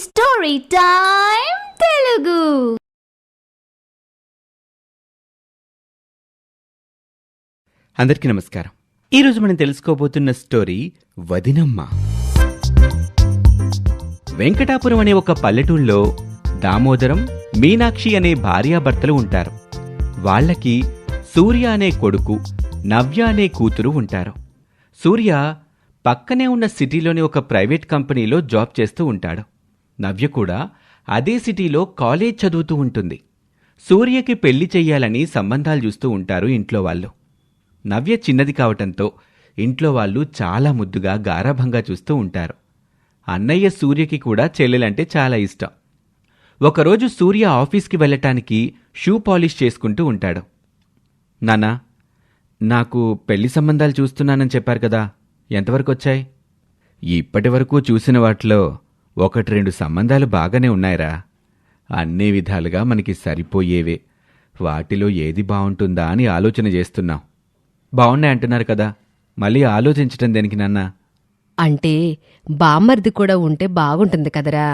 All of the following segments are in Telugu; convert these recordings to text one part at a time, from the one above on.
Story time Telugu. అందరికీ నమస్కారం. ఈరోజు మనం తెలుసుకోబోతున్న స్టోరీ వదినమ్మ. వెంకటాపురం అనే ఒక పల్లెటూళ్ళలో దామోదరం, మీనాక్షి అనే భార్యాభర్తలు ఉంటారు. వాళ్ళకి సూర్య అనే కొడుకు, నవ్య అనే కూతురు ఉంటారు. సూర్య పక్కనే ఉన్న సిటీలోని ఒక ప్రైవేట్ కంపెనీలో జాబ్ చేస్తూ ఉంటాడు. నవ్య కూడా అదే సిటీలో కాలేజ్ చదువుతూ ఉంటుంది. సూర్యకి పెళ్లి చెయ్యాలని సంబంధాలు చూస్తూ ఉంటారు ఇంట్లో వాళ్ళు. నవ్య చిన్నది కావటంతో ఇంట్లో వాళ్ళు చాలా ముద్దుగా గారాభంగా చూస్తూ ఉంటారు. అన్నయ్య సూర్యకి కూడా చెల్లెలంటే చాలా ఇష్టం. ఒకరోజు సూర్య ఆఫీస్కి వెళ్ళటానికి షూ పాలిష్ చేసుకుంటూ ఉంటాడు. నాన్నా, నాకు పెళ్లి సంబంధాలు చూస్తున్నానని చెప్పారు కదా, ఎంతవరకు వచ్చాయి? ఇప్పటి వరకు చూసిన వాటిలో 1-2 సంబంధాలు బాగానే ఉన్నాయిరా. అన్ని విధాలుగా మనకి సరిపోయేవే. వాటిలో ఏది బావుంటుందా అని ఆలోచన చేస్తున్నాం. బావున్నాయంటున్నారు కదా, మళ్ళీ ఆలోచించటం దేనికి నాన్నా? అంటే బామ్మర్ది కూడా ఉంటే బాగుంటుంది కదరా.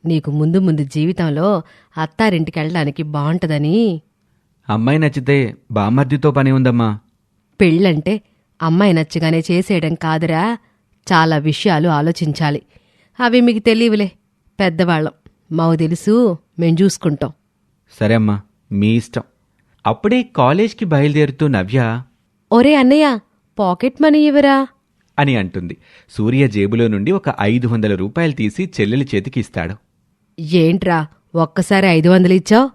నీకు ముందు ముందు జీవితంలో అత్తారింటికెళ్ళడానికి బాగుంటుందని. అమ్మాయి నచ్చితే బామ్మర్దితో పని ఉందమ్మా. పెళ్ళంటే అమ్మాయి నచ్చగానే చేసేయడం కాదురా. చాలా విషయాలు ఆలోచించాలి. అవి మీకు తెలియవులే, పెద్దవాళ్ళం. మాకు తెలుసు, మేం చూసుకుంటాం. సరే అమ్మా, మీ ఇష్టం. అప్పుడే కాలేజ్కి బయలుదేరుతూ నవ్య, ఒరే అన్నయ్య, పాకెట్ మనీ ఇవ్వరా అని అంటుంది. సూర్య జేబులో నుండి ఒక 500 రూపాయలు తీసి చెల్లెలి చేతికి ఇస్తాడు. ఏంట్రా ఒక్కసారి 500 ఇచ్చావు?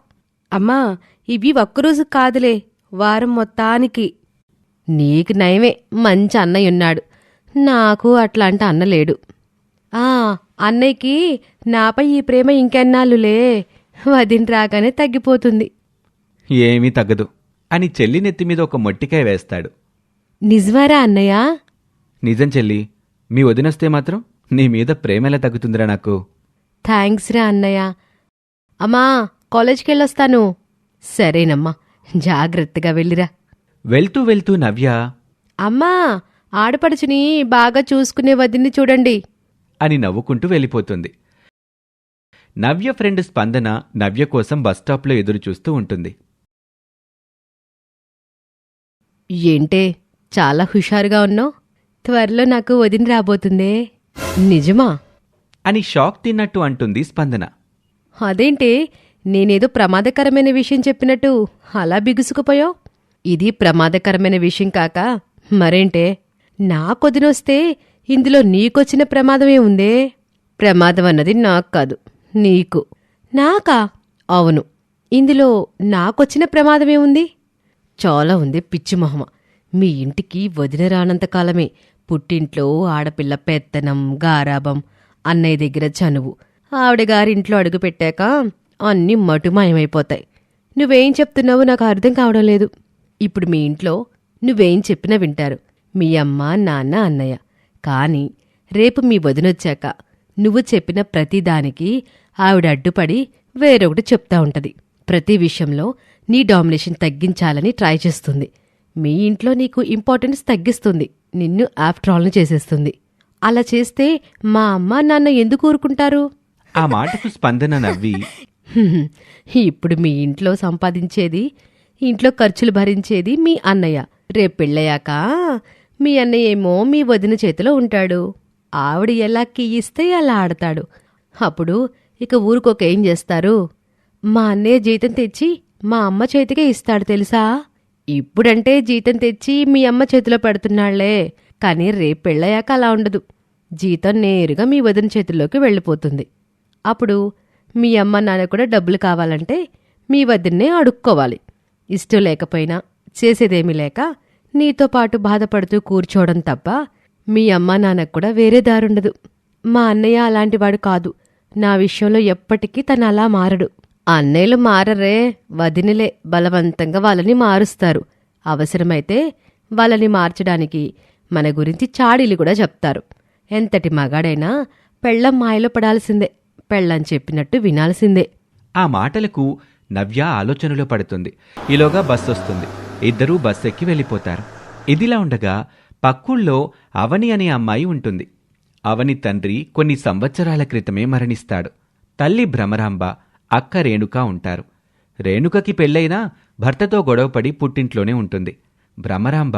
అమ్మా, ఇవి ఒక్కరోజు కాదులే, వారం మొత్తానికి. నీకు నయమే, మంచి అన్నయ్య ఉన్నాడు. నాకు అట్లాంటి అన్న లేడు. అన్నయ్యకి నాపై ఈ ప్రేమ ఇంకెన్నాళ్ళులే, వదిన రాగానే తగ్గిపోతుంది. ఏమీ తగ్గదు అని చెల్లి నెత్తిమీద ఒక మొట్టికాయ వేస్తాడు. నిజమారా అన్నయ్య? నిజం చెల్లి, మీ వదినొస్తే మాత్రం నీ మీద ప్రేమేలా తగ్గుతుందిరా నాకు. థ్యాంక్స్ రా అన్నయ్య. అమ్మా, కాలేజ్కెళ్ళొస్తాను. సరేనమ్మా, జాగ్రత్తగా వెళ్ళిరా. వెళ్తూ వెళ్తూ నవ్య, అమ్మా, ఆడపడుచుని బాగా చూసుకునే వదిన్ని చూడండి అని నవ్వుకుంటూ వెళ్ళిపోతుంది. నవ్య ఫ్రెండ్ స్పందన నవ్య కోసం బస్టాప్లో ఎదురుచూస్తూ ఉంటుంది. ఏంటే చాలా హుషారుగా ఉన్నావు? త్వరలో నాకు వదిన రాబోతుందే. నిజమా? అని షాక్ తిన్నట్టు అంటుంది స్పందన. అదేంటే, నేనేదో ప్రమాదకరమైన విషయం చెప్పినట్టు అలా బిగుసుకుపోయావు? ఇది ప్రమాదకరమైన విషయం కాక మరేంటే? నాకొదినొస్తే ఇందులో నీకొచ్చిన ప్రమాదమే ఉందే. ప్రమాదం అన్నది నాకు కాదు, నీకు. నాకా? అవును. ఇందులో నాకొచ్చిన ప్రమాదమే ఉంది? చాలా ఉంది పిచ్చి మొహమ. మీ ఇంటికి వదిన రానంతకాలమే పుట్టింట్లో ఆడపిల్ల పెత్తనం, గారాబం, అన్నయ్య దగ్గర చనువు. ఆవిడగారింట్లో అడుగుపెట్టాక అన్నీ మటుమాయమైపోతాయి. నువ్వేం చెప్తున్నావో నాకు అర్థం కావడం లేదు. ఇప్పుడు మీ ఇంట్లో నువ్వేం చెప్పినా వింటారు, మీ అమ్మ, నాన్న, అన్నయ్య. కాని రేపు మీ వదినొచ్చాక నువ్వు చెప్పిన ప్రతిదానికి ఆవిడ అడ్డుపడి వేరొకటి చెప్తా ఉంటది. ప్రతి విషయంలో నీ డామినేషన్ తగ్గించాలని ట్రై చేస్తుంది. మీ ఇంట్లో నీకు ఇంపార్టెన్స్ తగ్గిస్తుంది, నిన్ను ఆఫ్టర్ చేసేస్తుంది. అలా చేస్తే మా అమ్మ, నాన్న ఎందుకు ఊరుకుంటారు? ఆ మాటకు స్పందన నవ్వి, ఇప్పుడు మీ ఇంట్లో సంపాదించేది, ఇంట్లో ఖర్చులు భరించేది మీ అన్నయ్య. రేపు పెళ్ళయ్యాక మీ అన్నయ్య ఏమో మీ వదిన చేతిలో ఉంటాడు. ఆవిడ ఎలా కీయిస్తే అలా ఆడతాడు. అప్పుడు ఇక ఊరుకోక ఏం చేస్తారు? మా అన్నయ్య జీతం తెచ్చి మా అమ్మ చేతికే ఇస్తాడు తెలుసా. ఇప్పుడంటే జీతం తెచ్చి మీ అమ్మ చేతిలో పెడుతున్నాళ్లే, కానీ రేపు పెళ్ళయ్యాక అలా ఉండదు. జీతం నేరుగా మీ వదిన చేతుల్లోకి వెళ్ళిపోతుంది. అప్పుడు మీ అమ్మ, నాన్న కూడా డబ్బులు కావాలంటే మీ వదిన్నే అడుక్కోవాలి. ఇష్టం లేకపోయినా, చేసేదేమీ లేక నీతో పాటు బాధపడుతూ కూర్చోవడం తప్ప మీ అమ్మా నాన్నకు కూడా వేరే దారుండదు. మా అన్నయ్య అలాంటివాడు కాదు. నా విషయంలో ఎప్పటికీ తను అలా మారడు. అన్నయ్యలు మారరే, వదినలే బలవంతంగా వాళ్ళని మారుస్తారు. అవసరమైతే వాళ్ళని మార్చడానికి మన గురించి చాడీలు కూడా చెప్తారు. ఎంతటి మగాడైనా పెళ్ళం మాయలో పడాల్సిందే, పెళ్ళం చెప్పినట్టు వినాల్సిందే. ఆ మాటలకు నవ్య ఆలోచనలో పడుతుంది. ఈలోగా బస్సు వస్తుంది. ఇద్దరూ బస్ ఎక్కి వెళ్ళిపోతారు. ఇదిలా ఉండగా పక్కూళ్ళో అవని అనే అమ్మాయి ఉంటుంది. అవని తండ్రి కొన్ని సంవత్సరాల క్రితమే మరణిస్తాడు. తల్లి భ్రమరాంబ, అక్క రేణుక ఉంటారు. రేణుకకి పెళ్ళైనా భర్తతో గొడవపడి పుట్టింట్లోనే ఉంటుంది. భ్రమరాంబ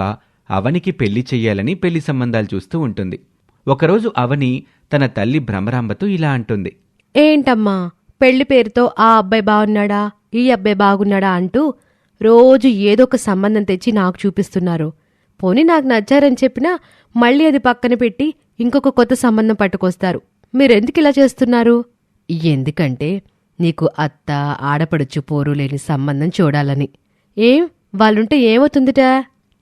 అవనికి పెళ్లి చెయ్యాలని పెళ్లి సంబంధాలు చూస్తూ ఉంటుంది. ఒకరోజు అవని తన తల్లి భ్రమరాంబతో ఇలా అంటుంది. ఏంటమ్మా, పెళ్లి పేరుతో ఆ అబ్బాయి బాగున్నాడా, ఈ అబ్బాయి బాగున్నాడా అంటూ రోజు ఏదో ఒక సంబంధం తెచ్చి నాకు చూపిస్తున్నారు. పోనీ నాకు నచ్చారని చెప్పినా మళ్ళీ అది పక్కన పెట్టి ఇంకొక కొత్త సంబంధం పట్టుకొస్తారు. మీరెందుకు ఇలా చేస్తున్నారు? ఎందుకంటే నీకు అత్త, ఆడపడుచు పోరు లేని సంబంధం చూడాలని. ఏం వాళ్ళుంటే ఏమవుతుందిటా?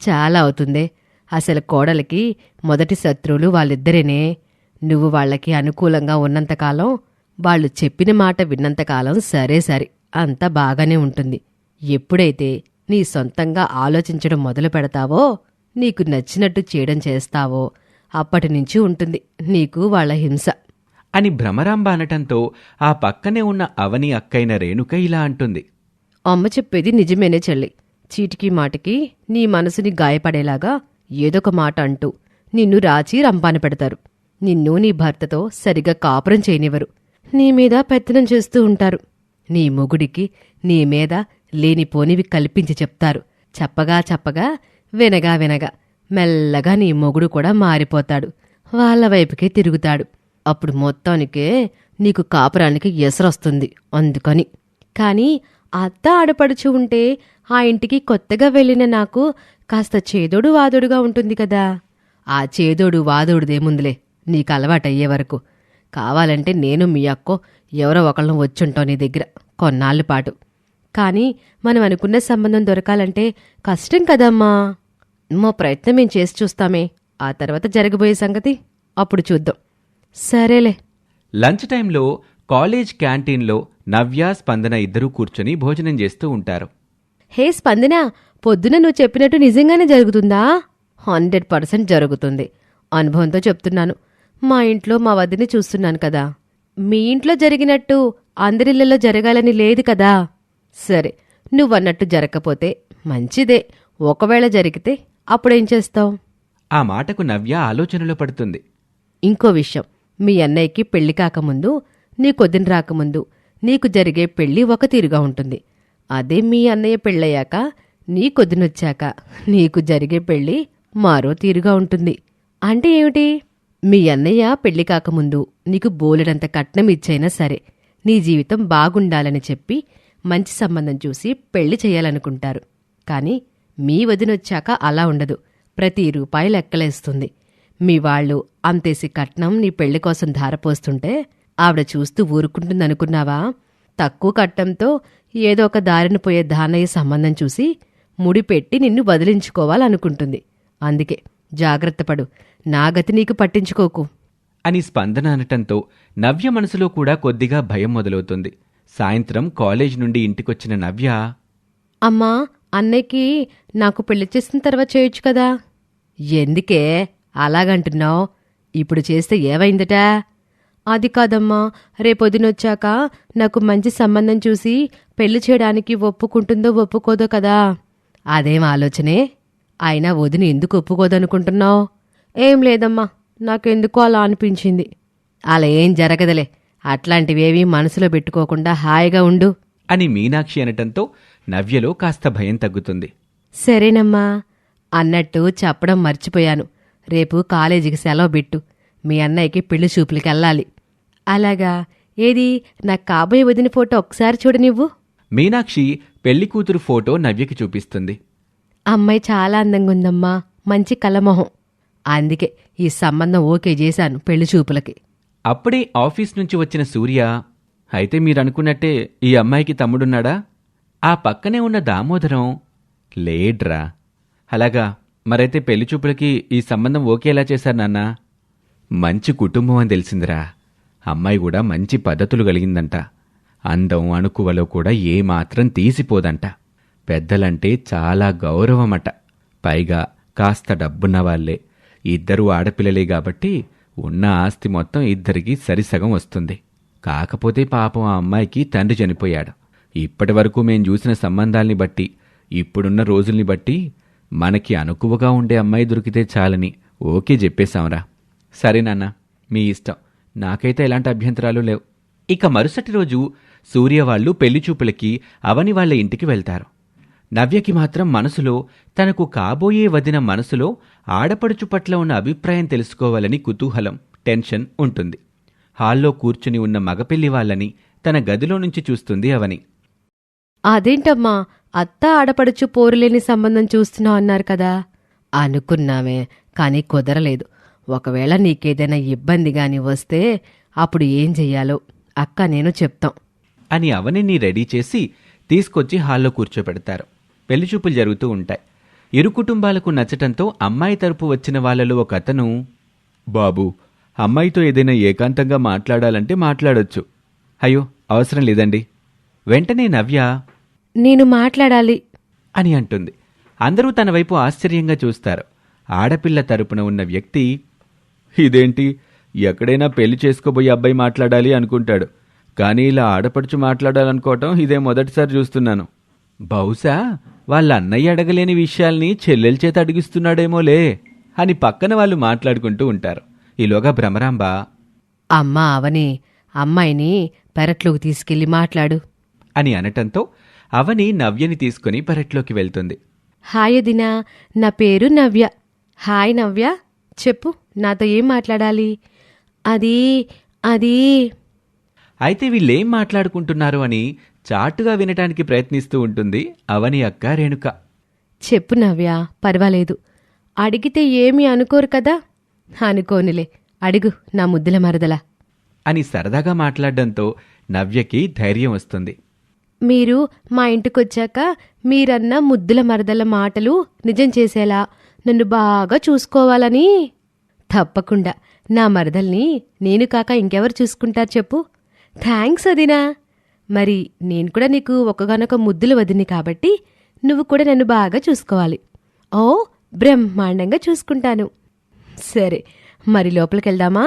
చాలా అవుతుందే. అసలు కోడలికి మొదటి శత్రువులు వాళ్ళిద్దరేనే. నువ్వు వాళ్ళకి అనుకూలంగా ఉన్నంతకాలం, వాళ్ళు చెప్పిన మాట విన్నంతకాలం సరే సరే, అంతా బాగానే ఉంటుంది. ఎప్పుడైతే నీ సొంతంగా ఆలోచించడం మొదలు పెడతావో, నీకు నచ్చినట్టు చేయడం చేస్తావో అప్పటినుంచి ఉంటుంది నీకు వాళ్ళ హింస అని భ్రమరాంబ అనటంతో ఆ పక్కనే ఉన్న అవని అక్కైన రేణుక ఇలా అంటుంది. అమ్మ చెప్పేది నిజమేనే చెల్లి. చీటికి మాటికి నీ మనసుని గాయపడేలాగా ఏదొక మాట అంటూ నిన్ను రాచి రంపాన పెడతారు. నిన్ను నీ భర్తతో సరిగా కాపురం చేయనివ్వరు. నీ మీద పెత్తనం చేస్తూ ఉంటారు. నీ మొగుడికి నీ మీద లేనిపోనివి కల్పించి చెప్తారు. చెప్పగా వినగా మెల్లగా నీ మొగుడు కూడా మారిపోతాడు. వాళ్ళ వైపుకే తిరుగుతాడు. అప్పుడు మొత్తానికే నీకు కాపురానికి ఎసరొస్తుంది. అందుకని. కాని అత్త ఆడపడుచు ఉంటే ఆ ఇంటికి కొత్తగా వెళ్ళిన నాకు కాస్త చేదోడు వాదోడుగా ఉంటుంది కదా. ఆ చేదోడు వాదోడుదేముందిలే, నీకు అలవాటయ్యే వరకు. కావాలంటే నేను మీ అక్కో ఎవరో ఒకళ్ళం వచ్చుంటాం నీ దగ్గర కొన్నాళ్ళ పాటు. కాని మనం అనుకున్న సంబంధం దొరకాలంటే కష్టం కదమ్మా. మా ప్రయత్నం మేం చేసి చూస్తామే. ఆ తర్వాత జరగబోయే సంగతి అప్పుడు చూద్దాం. సరేలే. లంచ్ టైంలో కాలేజ్ క్యాంటీన్లో నవ్య, స్పందన ఇద్దరూ కూర్చొని భోజనం చేస్తూ ఉంటారు. హే స్పందన, పొద్దున నువ్వు చెప్పినట్టు నిజంగానే జరుగుతుందా? 100% జరుగుతుంది. అనుభవంతో చెప్తున్నాను. మా ఇంట్లో మా వదిని చూస్తున్నాను కదా. మీ ఇంట్లో జరిగినట్టు అందరిళ్లలో జరగాలని లేదు కదా. సరే, నువ్వన్నట్టు జరగకపోతే మంచిదే. ఒకవేళ జరిగితే అప్పుడేం చేస్తావు? ఆ మాటకు నవ్య ఆలోచనలో పడుతుంది. ఇంకో విషయం, మీ అన్నయ్యకి పెళ్లి కాకముందు, నీకొదిన రాకముందు నీకు జరిగే పెళ్లి ఒక తీరుగా ఉంటుంది. అదే మీ అన్నయ్య పెళ్ళయ్యాక, నీకొదినొచ్చాక నీకు జరిగే పెళ్లి మరో తీరుగా ఉంటుంది. అంటే ఏమిటి? మీ అన్నయ్య పెళ్లి కాకముందు నీకు బోలెడంత కట్నం ఇచ్చైనా సరే నీ జీవితం బాగుండాలని చెప్పి మంచి సంబంధం చూసి పెళ్లి చేయాలనుకుంటారు. కాని మీ వదినొచ్చాక అలా ఉండదు. ప్రతి రూపాయి లెక్కలేస్తుంది. మీ వాళ్ళు అంతేసి కట్నం నీ పెళ్లి కోసం ధారపోస్తుంటే ఆవిడ చూస్తూ ఊరుకుంటుందనుకున్నావా? తక్కువ కట్నంతో ఏదో ఒక దారిన పోయే దానయ్య సంబంధం చూసి ముడిపెట్టి నిన్ను వదిలించుకోవాలనుకుంటుంది. అందుకే జాగ్రత్తపడు. నా గతి నీకు పట్టించుకోకు అని స్పందన అనటంతో నవ్య మనసులో కూడా కొద్దిగా భయం మొదలవుతుంది. సాయంత్రం కాలేజ్ నుండి ఇంటికొచ్చిన నవ్య, అమ్మా, అన్నయ్యకి నాకు పెళ్లి చేసిన తర్వాత చేయొచ్చు కదా. ఎందుకే అలాగంటున్నావు? ఇప్పుడు చేస్తే ఏవైందట? అది కాదమ్మా, రేపొదినొచ్చాక నాకు మంచి సంబంధం చూసి పెళ్లి చేయడానికి ఒప్పుకుంటుందో ఒప్పుకోదో కదా. అదేం ఆలోచనే? అయినా వదిన ఎందుకు ఒప్పుకోదనుకుంటున్నావు? ఏం లేదమ్మా, నాకెందుకో అలా అనిపించింది. అలా ఏం జరగదులే. అట్లాంటివేవీ మనసులో పెట్టుకోకుండా హాయిగా ఉండు అని మీనాక్షి అనటంతో నవ్యలో కాస్త భయం తగ్గుతుంది. సరేనమ్మా. అన్నట్టు చెప్పడం మర్చిపోయాను. రేపు కాలేజీకి సెలవు పెట్టు. మీ అన్నయ్యకి పెళ్లి చూపులకెళ్ళాలి. అలాగా? ఏది నా కాబోయే వదిన ఫోటో ఒకసారి చూడనివ్వు. మీనాక్షి పెళ్లి కూతురు ఫోటో నవ్యకి చూపిస్తుంది. అమ్మాయి చాలా అందంగా ఉందమ్మా, మంచి కలమొహం. అందుకే ఈ సంబంధం ఓకే చేశాను పెళ్లి చూపులకి. అప్పుడే ఆఫీస్ నుంచి వచ్చిన సూర్య, అయితే మీరనుకున్నట్టే ఈ అమ్మాయికి తమ్ముడున్నాడా? ఆ పక్కనే ఉన్న దామోదరం, లేడ్రా. అలాగా, మరైతే పెళ్లి చూపులకి ఈ సంబంధం ఓకేలా చేశారు నాన్న. మంచి కుటుంబం అని తెలిసిందిరా. అమ్మాయి కూడా మంచి పద్ధతులు కలిగిందంట. అందం అణుకువలో కూడా ఏమాత్రం తీసిపోదంట. పెద్దలంటే చాలా గౌరవమట. పైగా కాస్త డబ్బున్న వాళ్లే. ఇద్దరూ ఆడపిల్లలే కాబట్టి ఉన్న ఆస్తి మొత్తం ఇద్దరికీ సరిసగం వస్తుంది. కాకపోతే పాపం ఆ అమ్మాయికి తండ్రి చనిపోయాడు. ఇప్పటి వరకు మేం చూసిన సంబంధాల్ని బట్టి, ఇప్పుడున్న రోజుల్ని బట్టి మనకి అనుకువగా ఉండే అమ్మాయి దొరికితే చాలని ఓకే చెప్పేశాంరా. సరే నాన్న, మీ ఇష్టం. నాకైతే ఎలాంటి అభ్యంతరాలు లేవు. ఇక మరుసటి రోజు సూర్య వాళ్ళు పెళ్లిచూపులకి అవని వాళ్ళ ఇంటికి వెళ్తారు. నవ్యకి మాత్రం మనసులో తనకు కాబోయే వదిన మనసులో ఆడపడుచు పట్ల ఉన్న అభిప్రాయం తెలుసుకోవాలని కుతూహలం, టెన్షన్ ఉంటుంది. హాల్లో కూర్చుని ఉన్న మగపెళ్లి వాళ్ళని తన గదిలో నుంచి చూస్తుంది అవని. అదేంటమ్మా, అత్త ఆడపడుచు పోరులేని సంబంధం చూస్తున్నావు అన్నారు కదా. అనుకున్నామే, కానీ కుదరలేదు. ఒకవేళ నీకేదైనా ఇబ్బంది గాని వస్తే అప్పుడు ఏం చెయ్యాలో అక్క నేను చెప్తాం అని అవనిని రెడీ చేసి తీసుకొచ్చి హాల్లో కూర్చోపెడతారు. పెళ్లిచూపులు జరుగుతూ ఉంటాయి. ఇరు కుటుంబాలకు నచ్చటంతో అమ్మాయి తరపు వచ్చిన వాళ్ళలో ఒక అతను, బాబు, అమ్మాయితో ఏదైనా ఏకాంతంగా మాట్లాడాలంటే మాట్లాడొచ్చు. అయ్యో, అవసరం లేదండి. వెంటనే నవ్య, నేను మాట్లాడాలి అని అంటుంది. అందరూ తన వైపు ఆశ్చర్యంగా చూస్తారు. ఆడపిల్ల తరపున ఉన్న వ్యక్తి, ఇదేంటి, ఎక్కడైనా పెళ్లి చేసుకోబోయే అబ్బాయి మాట్లాడాలి అనుకుంటాడు, కానీ ఇలా ఆడపడుచు మాట్లాడాలనుకోవటం ఇదే మొదటిసారి చూస్తున్నాను. బహుశా వాళ్ళ అన్నయ్య అడగలేని విషయాల్ని చెల్లెల చేత అడిగిస్తున్నాడేమోలే అని పక్కన వాళ్ళు మాట్లాడుకుంటూ ఉంటారు. ఈలోగా భ్రమరాంబ, అమ్మా అవని, అమ్మాయిని పెరట్లోకి తీసుకెళ్లి మాట్లాడు అని అనటంతో అవని నవ్యని తీసుకుని పెరట్లోకి వెళ్తుంది. హాయ్ దినా, నా పేరు నవ్య. హాయ్ నవ్య, చెప్పు, నాతో ఏం మాట్లాడాలి? అది అది అయితే వీళ్ళేం మాట్లాడుకుంటున్నారు అని చాటుగా వినటానికి ప్రయత్నిస్తూ ఉంటుంది అవని అక్క రేణుక. చెప్పు నవ్య, పర్వాలేదు. అడిగితే ఏమీ అనుకోరు కదా. అనుకోనులే, అడుగు నా ముద్దుల మరదలా అని సరదాగా మాట్లాడడంతో నవ్యకి ధైర్యం వస్తుంది. మీరు మా ఇంటికొచ్చాక మీరన్న ముద్దుల మరదల మాటలు నిజం చేసేలా నన్ను బాగా చూసుకోవాలని. తప్పకుండా, నా మరదల్ని నేను కాక ఇంకెవరు చూసుకుంటారు చెప్పు. థ్యాంక్స్ వదినా. మరి నేను కూడా నీకు ఒకగానొక ముద్దుల వదిని కాబట్టి నువ్వు కూడా నన్ను బాగా చూసుకోవాలి. ఓ, బ్రహ్మాండంగా చూసుకుంటాను. సరే, మరి లోపలికెళ్దామా?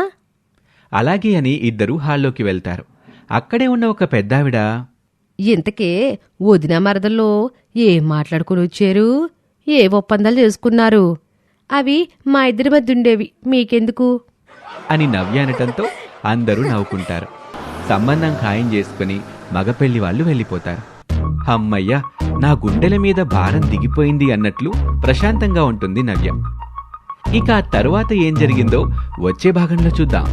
అలాగే అని ఇద్దరూ హాల్లోకి వెళ్తారు. అక్కడే ఉన్న ఒక పెద్దావిడ, ఇంతకే వదిన మరదల్లో ఏం మాట్లాడుకుని వచ్చారు? ఏ ఒప్పందాలు చేసుకున్నారు? అవి మా ఇద్దరి మధ్య ఉండేవి, మీకెందుకు అని నవ్య అనటంతో అందరూ నవ్వుకుంటారు. సంబంధం ఖాయం చేసుకుని మగపెళ్లి వాళ్ళు వెళ్ళిపోతారు. అమ్మయ్య, నా గుండెల మీద భారం దిగిపోయింది అన్నట్లు ప్రశాంతంగా ఉంటుంది నవ్య. ఇక ఆ తరువాత ఏం జరిగిందో వచ్చే భాగంలో చూద్దాం.